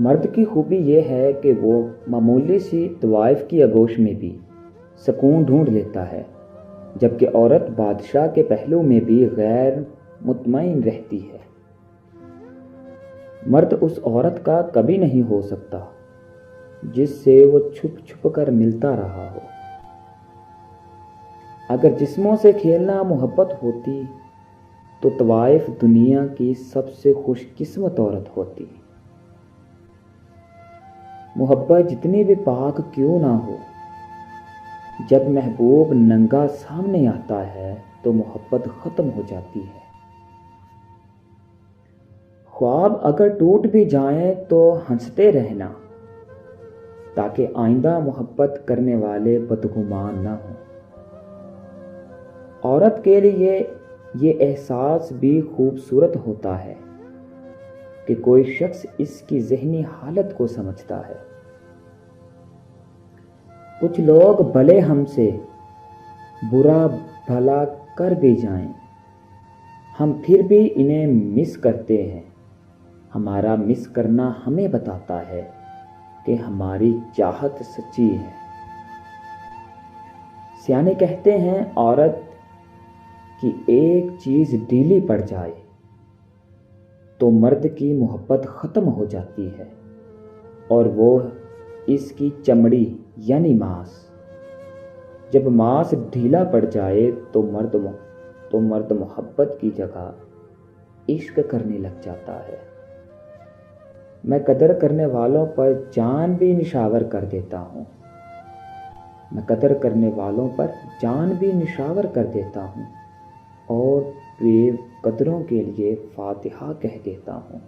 مرد کی خوبی یہ ہے کہ وہ معمولی سی طوائف کی آغوش میں بھی سکون ڈھونڈ لیتا ہے، جبکہ عورت بادشاہ کے پہلو میں بھی غیر مطمئن رہتی ہے۔ مرد اس عورت کا کبھی نہیں ہو سکتا جس سے وہ چھپ چھپ کر ملتا رہا ہو۔ اگر جسموں سے کھیلنا محبت ہوتی تو طوائف دنیا کی سب سے خوش قسمت عورت ہوتی۔ محبت جتنی بھی پاک کیوں نہ ہو، جب محبوب ننگا سامنے آتا ہے تو محبت ختم ہو جاتی ہے۔ خواب اگر ٹوٹ بھی جائیں تو ہنستے رہنا، تاکہ آئندہ محبت کرنے والے بدگمان نہ ہوں۔ عورت کے لیے یہ احساس بھی خوبصورت ہوتا ہے کہ کوئی شخص اس کی ذہنی حالت کو سمجھتا ہے۔ کچھ لوگ بھلے ہم سے برا بھلا کر بھی جائیں، ہم پھر بھی انہیں مس کرتے ہیں۔ ہمارا مس کرنا ہمیں بتاتا ہے کہ ہماری چاہت سچی ہے۔ سیانے کہتے ہیں عورت کی ایک چیز ڈھیلی پڑ جائے تو مرد کی محبت ختم ہو جاتی ہے، اور وہ اس کی چمڑی یعنی ماس۔ جب ماس ڈھیلا پڑ جائے تو مرد محبت کی جگہ عشق کرنے لگ جاتا ہے۔ میں قدر کرنے والوں پر جان بھی نشاور کر دیتا ہوں۔ اور بے قدروں کے لیے فاتحہ کہہ دیتا ہوں۔